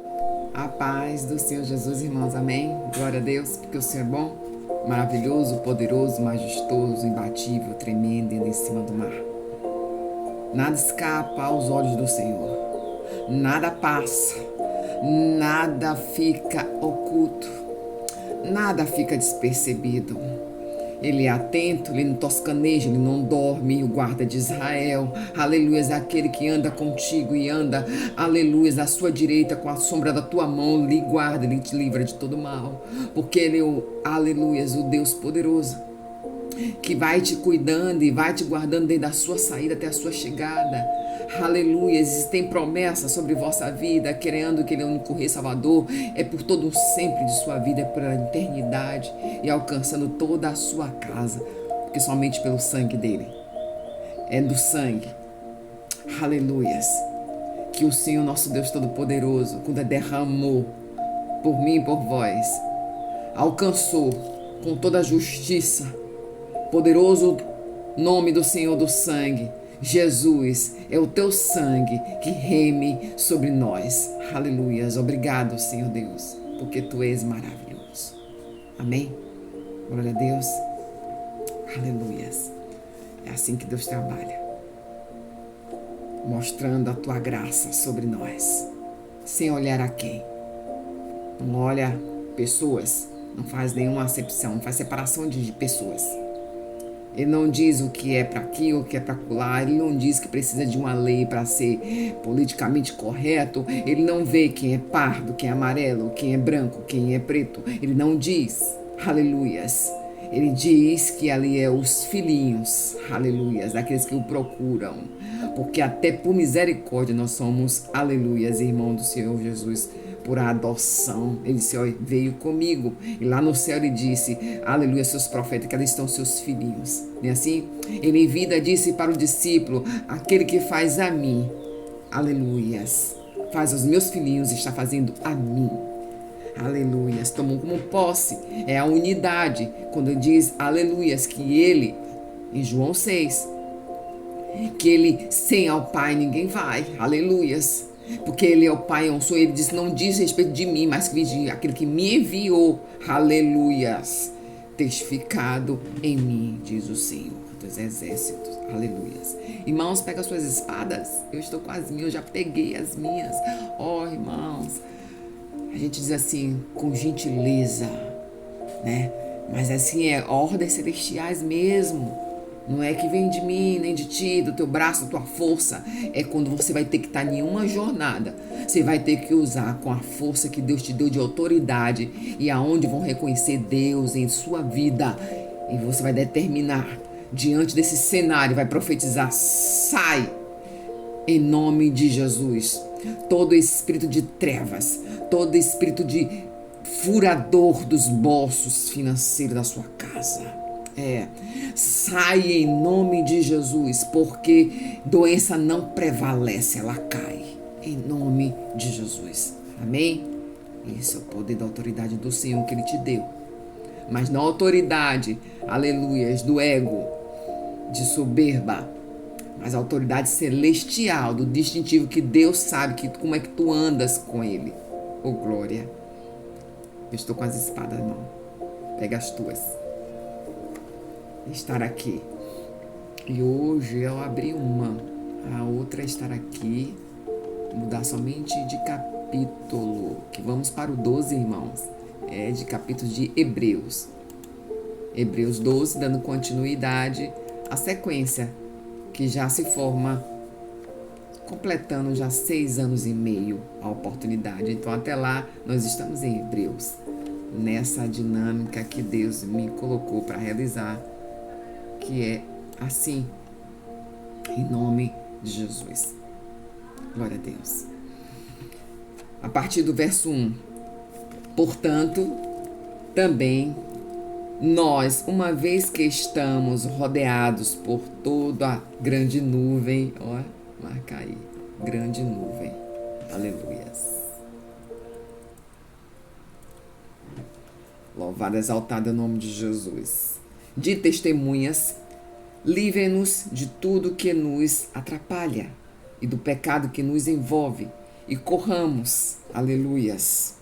A paz do Senhor Jesus, irmãos, amém? Glória a Deus, porque o Senhor é bom, maravilhoso, poderoso, majestoso, imbatível, tremendo e em cima do mar. Nada escapa aos olhos do Senhor, nada passa, nada fica oculto, nada fica despercebido. Ele é atento, ele não toscaneja, ele não dorme, o guarda de Israel. Aleluias, é aquele que anda contigo e anda, aleluias, à sua direita com a sombra da tua mão, lhe guarda, ele te livra de todo mal. Porque ele é aleluias, o Deus poderoso, que vai te cuidando e vai te guardando desde a sua saída até a sua chegada. Aleluia, existem promessas sobre vossa vida, querendo que Ele é o único Rei Salvador, é por todo o sempre de sua vida, é pela eternidade e alcançando toda a sua casa, porque somente pelo sangue dele, é do sangue, aleluias, que o Senhor nosso Deus Todo-Poderoso, quando derramou por mim e por vós, alcançou com toda a justiça, poderoso nome do Senhor do sangue, Jesus, é o teu sangue que reme sobre nós. Aleluias. Obrigado, Senhor Deus, porque tu és maravilhoso. Amém? Glória a Deus. Aleluias. É assim que Deus trabalha, mostrando a tua graça sobre nós, sem olhar a quem. Não olha pessoas, não faz nenhuma acepção, não faz separação de pessoas. Ele não diz o que é para aqui ou o que é para acolá. Ele não diz que precisa de uma lei para ser politicamente correto. Ele não vê quem é pardo, quem é amarelo, quem é branco, quem é preto. Ele não diz, aleluias. Ele diz que ali é os filhinhos, aleluias, daqueles que o procuram. Porque até por misericórdia nós somos, aleluias, irmão do Senhor Jesus, por adoção. Ele disse, ó, veio comigo. E lá no céu ele disse, aleluia, seus profetas, que ali estão seus filhinhos. Não é assim? Ele em vida disse para o discípulo, aquele que faz a mim, aleluias, faz aos meus filhinhos, está fazendo a mim. Aleluias, tomam como posse, é a unidade. Quando diz, aleluias, que ele, em João 6, que ele sem ao Pai ninguém vai, aleluias. Porque ele é o Pai, eu sou. Ele diz, não diz respeito de mim, mas que aquele que me enviou, aleluias, testificado em mim, diz o Senhor dos exércitos, aleluias. Irmãos, pega as suas espadas, eu estou com as minhas, eu já peguei as minhas. Ó, irmãos, a gente diz assim, com gentileza, né? Mas assim, é ordens celestiais mesmo. Não é que vem de mim, nem de ti, do teu braço, da tua força. É quando você vai ter que estar em uma jornada. Você vai ter que usar com a força que Deus te deu de autoridade. E aonde vão reconhecer Deus em sua vida. E você vai determinar, diante desse cenário, vai profetizar, sai! Em nome de Jesus. Todo espírito de trevas, todo espírito de furador dos bolsos financeiros da sua casa. Sai em nome de Jesus, porque doença não prevalece, ela cai. Em nome de Jesus. Amém? Esse é o poder da autoridade do Senhor que Ele te deu. Mas não autoridade, aleluias, do ego, de soberba, mas a autoridade celestial, do distintivo que Deus sabe que, como é que tu andas com Ele. Oh, glória. Eu estou com as espadas, irmão. Pega as tuas. Estar aqui. E hoje eu abri uma. A outra é estar aqui. Mudar somente de capítulo. Que vamos para o 12, irmãos. É de capítulo de Hebreus. Hebreus 12, dando continuidade à sequência que já se forma, completando já 6 anos e meio a oportunidade. Então até lá nós estamos em Hebreus, nessa dinâmica que Deus me colocou para realizar, que é assim, em nome de Jesus. Glória a Deus. A partir do verso 1. Portanto, também nós, uma vez que estamos rodeados por toda a grande nuvem, ó, marca aí, grande nuvem, aleluias. Louvado, exaltado é o nome de Jesus. De testemunhas, livre-nos de tudo que nos atrapalha e do pecado que nos envolve e corramos, aleluias,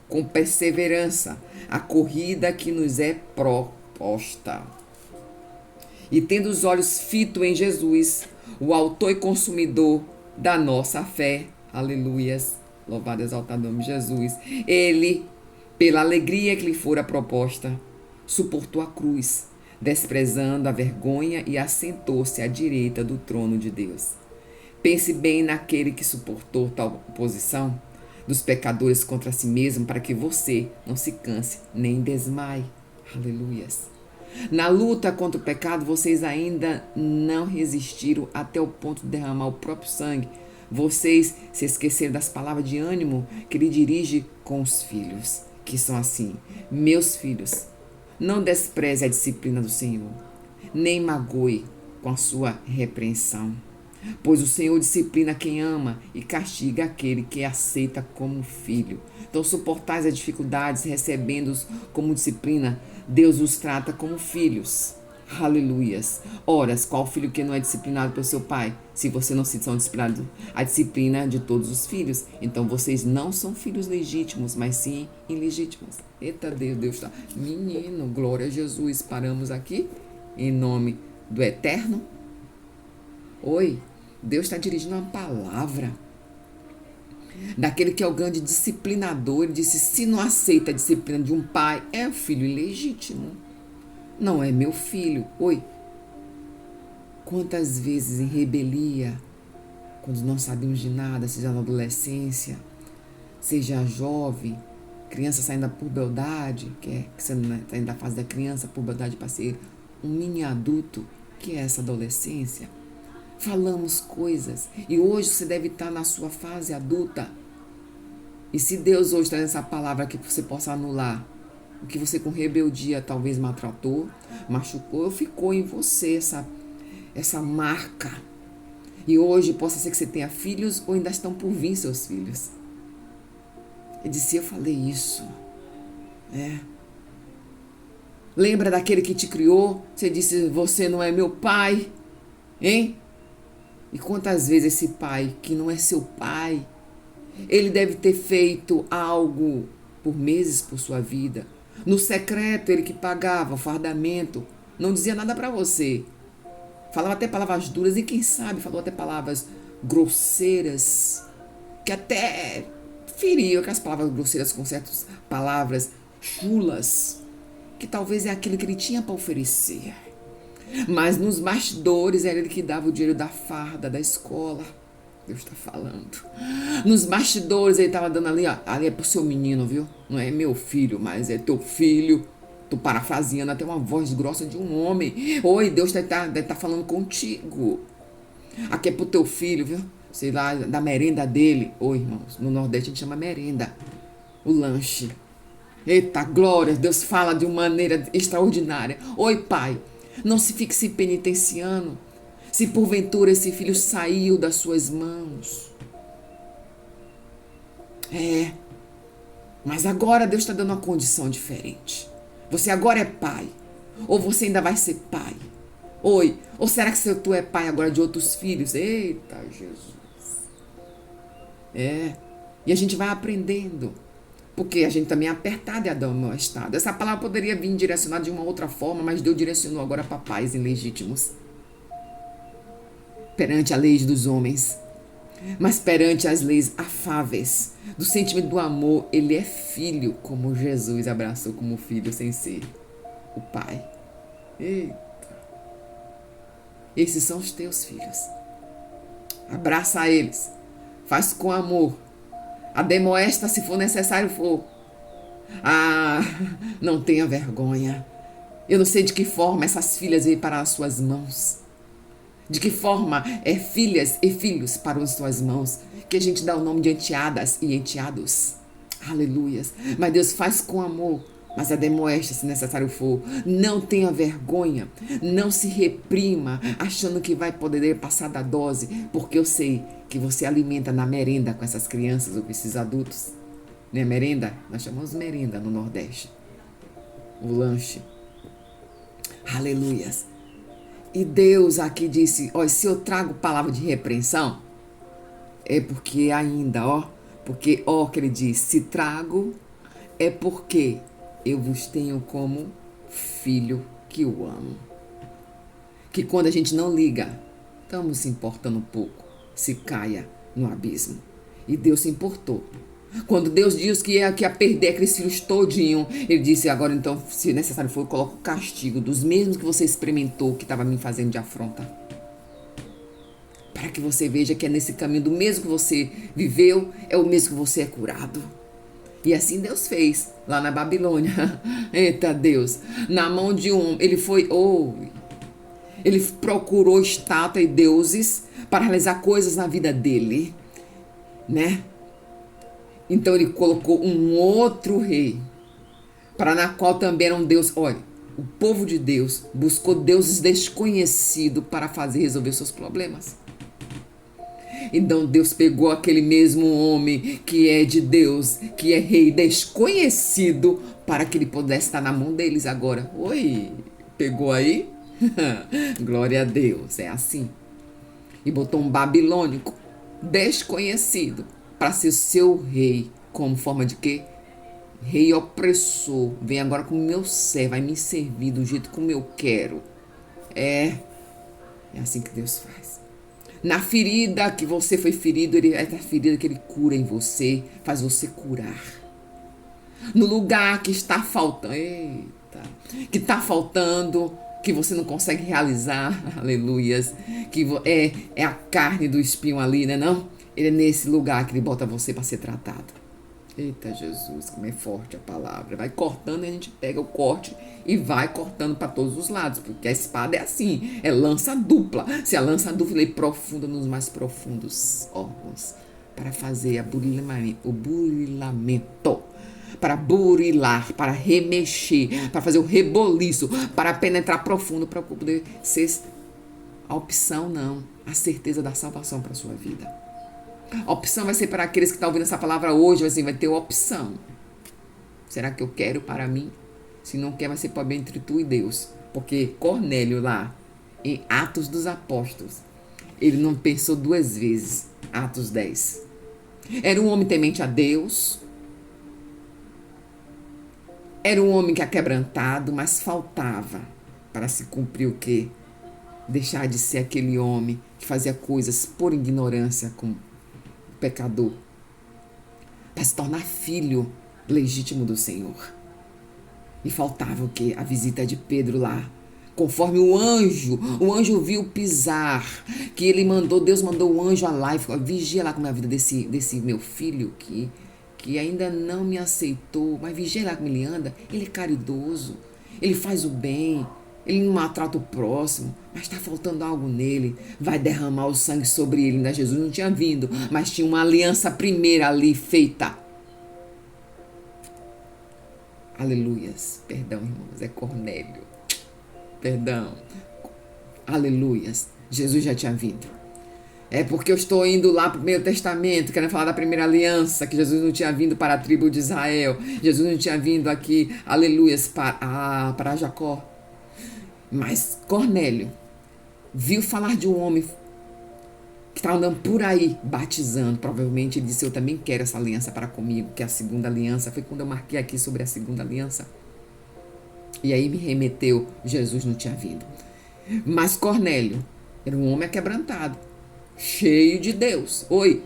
com perseverança a corrida que nos é proposta. E tendo os olhos fitos em Jesus, o autor e consumidor da nossa fé, aleluias, louvado e exaltado o nome de Jesus, ele, pela alegria que lhe fora proposta, suportou a cruz, desprezando a vergonha e assentou-se à direita do trono de Deus. Pense bem naquele que suportou tal oposição dos pecadores contra si mesmo, para que você não se canse nem desmaie. Aleluias. Na luta contra o pecado, vocês ainda não resistiram até o ponto de derramar o próprio sangue. Vocês se esqueceram das palavras de ânimo que ele dirige com os filhos, que são assim: meus filhos, não despreze a disciplina do Senhor, nem magoe com a sua repreensão. Pois o Senhor disciplina quem ama e castiga aquele que aceita como filho. Então, suportais as dificuldades, recebendo-os como disciplina, Deus os trata como filhos. Aleluias. Ora, qual filho que não é disciplinado pelo seu pai? Se você não se são disciplinados, a disciplina de todos os filhos. Então, vocês não são filhos legítimos, mas sim ilegítimos. Eita Deus, Deus está. Menino, glória a Jesus. Paramos aqui em nome do Eterno. Oi. Deus está dirigindo uma palavra daquele que é o grande disciplinador. Ele disse: se não aceita a disciplina de um pai, é um filho ilegítimo. Não é meu filho. Oi. Quantas vezes em rebelia, quando não sabemos de nada, seja na adolescência, seja jovem, criança saindo da puberdade, que você está indo da fase da criança, puberdade para ser um mini adulto, que é essa adolescência. Falamos coisas, e hoje você deve estar na sua fase adulta. E se Deus hoje traz essa palavra que você possa anular o que você com rebeldia talvez maltratou, machucou, ficou em você essa marca. E hoje possa ser que você tenha filhos ou ainda estão por vir seus filhos. Ele disse: eu falei isso. Lembra daquele que te criou? Você disse: você não é meu pai, hein? E quantas vezes esse pai, que não é seu pai, ele deve ter feito algo por meses por sua vida. No secreto, ele que pagava o fardamento, não dizia nada para você. Falava até palavras duras e quem sabe falou até palavras grosseiras, que até feriam aquelas palavras grosseiras com certas palavras chulas, que talvez é aquilo que ele tinha para oferecer. Mas nos bastidores era ele que dava o dinheiro da farda, da escola. Deus está falando. Nos bastidores ele estava dando ali, ó. Ali é pro seu menino, viu? Não é meu filho, mas é teu filho. Tô parafraseando até uma voz grossa de um homem. Oi, Deus deve tá falando contigo. Aqui é pro teu filho, viu? Sei lá, da merenda dele. Oi, irmãos, no Nordeste a gente chama merenda. O lanche. Eita, glória, Deus fala de uma maneira extraordinária. Oi, pai. Não se fique se penitenciando, se porventura esse filho saiu das suas mãos. Mas agora Deus está dando uma condição diferente. Você agora é pai, ou você ainda vai ser pai. Oi, ou será que tu é pai agora de outros filhos? Eita, Jesus. E a gente vai aprendendo. Porque a gente também é apertado e admoestado. Essa palavra poderia vir direcionada de uma outra forma, mas Deus direcionou agora para pais ilegítimos. Perante a lei dos homens. Mas perante as leis afáveis, do sentimento do amor, ele é filho, como Jesus abraçou como filho sem ser o pai. Eita. Esses são os teus filhos. Abraça eles. Faz com amor. Ademoesta se for necessário for. Não tenha vergonha. Eu não sei de que forma essas filhas vêm para as suas mãos. De que forma filhas e filhos para as suas mãos. Que a gente dá o nome de enteadas e enteados. Aleluias. Mas Deus faz com amor. Mas ademoesta se necessário for. Não tenha vergonha. Não se reprima achando que vai poder passar da dose. Porque eu sei que você alimenta na merenda com essas crianças ou com esses adultos. Né, merenda? Nós chamamos merenda no Nordeste. O lanche. Aleluias. E Deus aqui disse: olha, se eu trago palavra de repreensão, É porque ainda, ó, porque, ó, que ele diz, se trago, é porque eu vos tenho como filho que o amo. Que quando a gente não liga, estamos se importando um pouco, se caia no abismo. E Deus se importou. Quando Deus disse que ia perder aqueles filhos todinho, ele disse, agora então, se necessário for, eu coloco o castigo dos mesmos que você experimentou, que estava me fazendo de afronta. Para que você veja que é nesse caminho do mesmo que você viveu, é o mesmo que você é curado. E assim Deus fez, lá na Babilônia. Eita Deus, na mão de um, ele foi, ele procurou estátua e deuses para realizar coisas na vida dele, né? Então ele colocou um outro rei, para na qual também era um Deus. Olha, o povo de Deus buscou deuses desconhecidos para fazer resolver seus problemas. Então Deus pegou aquele mesmo homem que é de Deus, que é rei desconhecido, para que ele pudesse estar na mão deles agora. Oi, pegou aí? Glória a Deus, é assim. E botou um babilônico desconhecido para ser seu rei, como forma de quê? Rei opressor. Vem agora como meu servo, vai me servir do jeito como eu quero. É assim que Deus faz. Na ferida que você foi ferido, ele é a ferida que ele cura em você, faz você curar. No lugar que está faltando, que está faltando, que você não consegue realizar, aleluias, que é a carne do espinho ali, né não? Ele é nesse lugar que ele bota você para ser tratado. Eita Jesus, como é forte a palavra. Vai cortando e a gente pega o corte e vai cortando para todos os lados, porque a espada é assim, é lança dupla. Se a lança dupla é profunda nos mais profundos órgãos, para fazer o burilamento, para burilar, para remexer, para fazer o reboliço, para penetrar profundo, para poder ser a opção, não, a certeza da salvação para a sua vida. A opção vai ser para aqueles que estão ouvindo essa palavra hoje, assim, vai ter opção. Será que eu quero para mim? Se não quer, vai ser para bem entre tu e Deus. Porque Cornélio lá, em Atos dos Apóstolos, ele não pensou duas vezes. Atos 10. Era um homem temente a Deus. Era um homem que aquebrantado, mas faltava para se cumprir o quê? Deixar de ser aquele homem que fazia coisas por ignorância com pecador, para se tornar filho legítimo do Senhor. E faltava o quê? A visita de Pedro lá. Conforme o anjo viu pisar, que ele mandou, Deus mandou o anjo lá e falou, vigia lá com a vida desse meu filho que ainda não me aceitou, mas vigia lá como ele anda, ele é caridoso, ele faz o bem, ele não maltrata o próximo, mas está faltando algo nele. Vai derramar o sangue sobre ele. Ainda Jesus não tinha vindo, mas tinha uma aliança primeira ali feita. Aleluias. Perdão, irmãos, é Cornélio. Perdão. Aleluias. Jesus já tinha vindo. É porque eu estou indo lá para o Meio Testamento, querendo falar da primeira aliança, que Jesus não tinha vindo para a tribo de Israel. Jesus não tinha vindo aqui, aleluias, para Jacó. Mas Cornélio viu falar de um homem que estava andando por aí, batizando. Provavelmente ele disse, eu também quero essa aliança para comigo, que é a segunda aliança. Foi quando eu marquei aqui sobre a segunda aliança. E aí me remeteu, Jesus não tinha vindo. Mas Cornélio era um homem aquebrantado, cheio de Deus. Oi,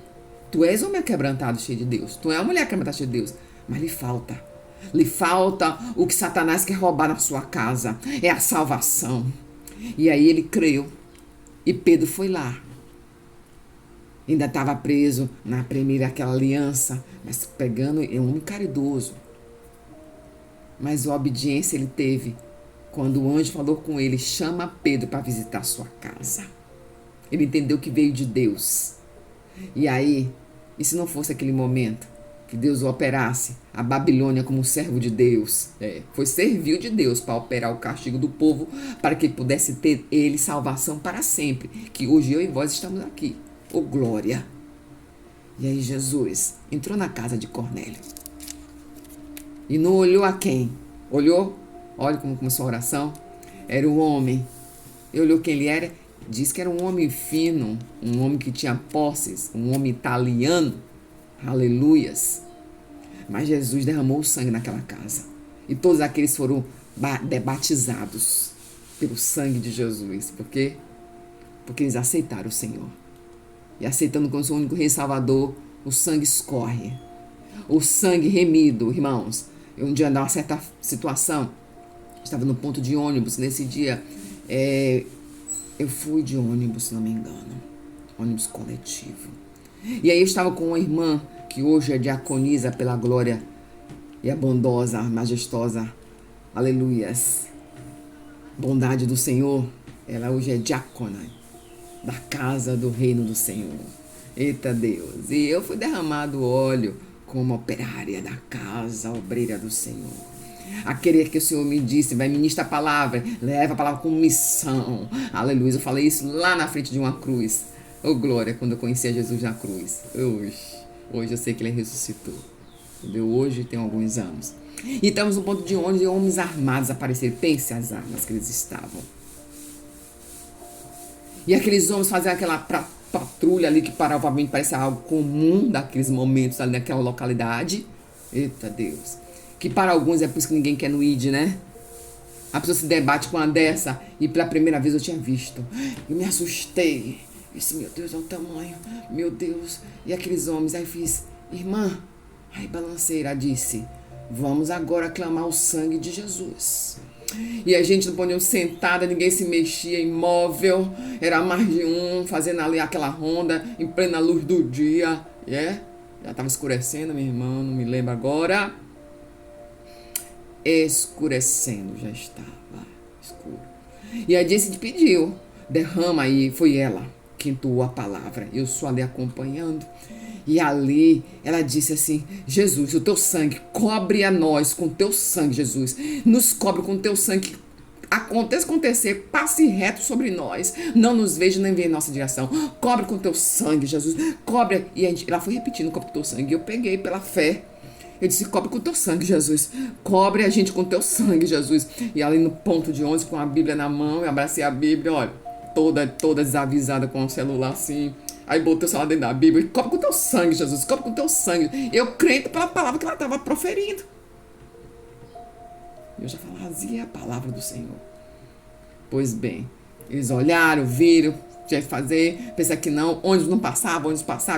tu és homem aquebrantado, cheio de Deus. Tu é uma mulher aquebrantada, cheia de Deus. Mas lhe falta o que Satanás quer roubar na sua casa, é a salvação. E aí ele creu, e Pedro foi lá. Ainda estava preso na primeira aquela aliança, mas pegando, é um homem caridoso. Mas a obediência ele teve quando o anjo falou com ele, chama Pedro para visitar a sua casa. Ele entendeu que veio de Deus. E aí, e se não fosse aquele momento que Deus o operasse, a Babilônia como servo de Deus, serviu de Deus para operar o castigo do povo, para que ele pudesse ter ele salvação para sempre, que hoje eu e vós estamos aqui. Oh, glória! E aí Jesus entrou na casa de Cornélio e não olhou a quem? Olhou? Olha como começou a oração. Era o homem. Ele olhou quem ele era Diz que era um homem fino, um homem que tinha posses, um homem italiano. Aleluias. Mas Jesus derramou o sangue naquela casa. E todos aqueles foram batizados pelo sangue de Jesus. Por quê? Porque eles aceitaram o Senhor. E aceitando como seu único Rei Salvador, o sangue escorre. O sangue remido, irmãos. Um dia, numa certa situação, estava no ponto de ônibus. Nesse dia, eu fui de ônibus, se não me engano. Ônibus coletivo. E aí eu estava com uma irmã que hoje é diaconisa pela glória e a bondosa, majestosa, aleluias, bondade do Senhor. Ela hoje é diácona da casa do reino do Senhor. Eita Deus! E eu fui derramado óleo como operária da casa obreira do Senhor. A querer que o Senhor me disse, vai ministrar a palavra, leva a palavra com missão. Aleluia! Eu falei isso lá na frente de uma cruz. Oh, glória, quando eu conhecia Jesus na cruz. Hoje eu sei que ele ressuscitou. Entendeu? Hoje tem alguns anos. E estamos no ponto de ônibus e homens armados apareceram. Pense as armas que eles estavam. E aqueles homens faziam aquela patrulha ali que provavelmente parecia algo comum daqueles momentos ali naquela localidade. Eita Deus. Que para alguns é por isso que ninguém quer no ID, né? A pessoa se debate com uma dessa e pela primeira vez eu tinha visto. Eu me assustei. Disse, meu Deus, olha o tamanho, meu Deus. E aqueles homens, aí fiz, irmã, aí balanceira disse, vamos agora clamar o sangue de Jesus. E a gente não podia sentada, ninguém se mexia, imóvel, era mais de um, fazendo ali aquela ronda, em plena luz do dia, já estava escurecendo, minha irmã, não me lembro agora. Escurecendo, já estava escuro. E a Disse pediu, derrama aí, foi ela que entoou a palavra. Eu só ali acompanhando. E ali ela disse assim, Jesus, o teu sangue, cobre a nós com teu sangue, Jesus. Nos cobre com teu sangue. Acontecer, passe reto sobre nós. Não nos veja nem veja em nossa direção. Cobre com teu sangue, Jesus. Cobre. E ela foi repetindo, cobre com teu sangue. Eu peguei pela fé. Eu disse, cobre com teu sangue, Jesus. Cobre a gente com teu sangue, Jesus. E ali no ponto de 11, com a Bíblia na mão, eu abracei a Bíblia, olha, toda desavisada com o celular assim. Aí botou o celular dentro da Bíblia. E cobre com teu sangue, Jesus. Cobre com teu sangue. Eu crente pela palavra que ela estava proferindo. Eu já fazia a palavra do Senhor. Pois bem, eles olharam, viram, tinha que fazer, pensei que não, ônibus não passava,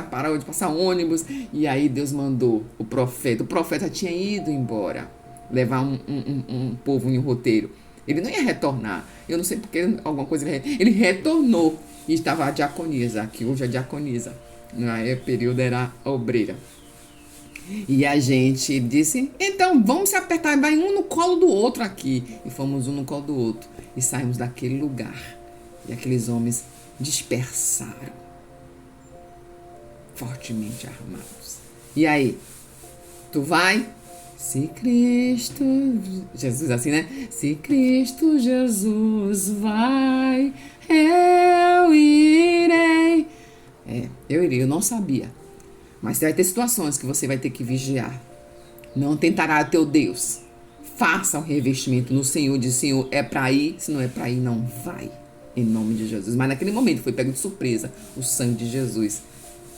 parou de passar ônibus, e aí Deus mandou o profeta tinha ido embora, levar um povo em um roteiro, ele não ia retornar, eu não sei porque, alguma coisa, ele retornou, e estava a diaconisa, que hoje é diaconisa, no período era a obreira. E a gente disse, então vamos se apertar, vai um no colo do outro aqui. E fomos um no colo do outro. E saímos daquele lugar. E aqueles homens dispersaram. Fortemente armados. E aí? Tu vai? Se Cristo... Jesus assim, né? Se Cristo Jesus vai, eu irei. Eu irei, eu não sabia. Mas vai ter situações que você vai ter que vigiar. Não tentará teu Deus. Faça o revestimento no Senhor. Diz, Senhor, é para ir? Se não é para ir, não vai. Em nome de Jesus. Mas naquele momento foi pego de surpresa. O sangue de Jesus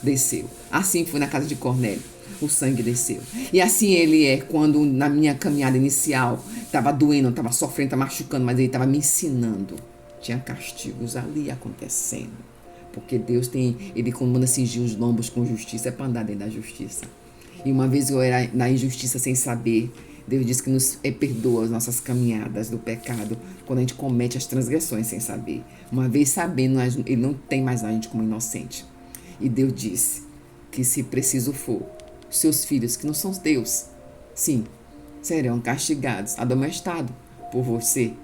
desceu. Assim foi na casa de Cornélio. O sangue desceu. E assim ele é quando na minha caminhada inicial estava doendo, estava sofrendo, estava machucando, mas ele estava me ensinando. Tinha castigos ali acontecendo. Porque Deus tem, ele quando manda cingir os lombos com justiça, é para andar dentro da justiça. E uma vez eu era na injustiça sem saber, Deus diz que nos perdoa as nossas caminhadas do pecado, quando a gente comete as transgressões sem saber. Uma vez sabendo, ele não tem mais a gente como inocente. E Deus disse que se preciso for, seus filhos, que não são teus, sim, serão castigados, admoestados por você.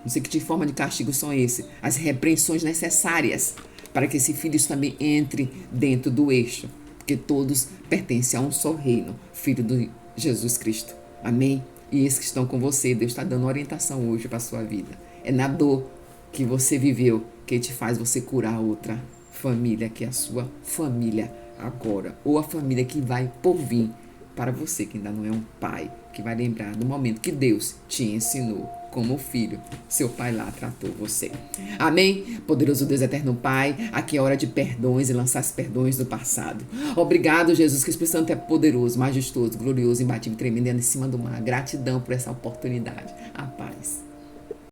Não sei que tipo de forma de castigo são esses. As repreensões necessárias para que esses filhos também entrem dentro do eixo, porque todos pertencem a um só reino, filho de Jesus Cristo. Amém? E esses que estão com você, Deus está dando orientação hoje para a sua vida. É na dor que você viveu que te faz você curar outra família, que é a sua família agora, ou a família que vai por vir para você, que ainda não é um pai, que vai lembrar do momento que Deus te ensinou como filho seu pai lá tratou você. Amém? Poderoso Deus eterno Pai, aqui é hora de perdões e lançar os perdões do passado. Obrigado, Jesus, que o Espírito Santo é poderoso, majestoso, glorioso, imbatível, tremendo em cima do mar. Gratidão por essa oportunidade. A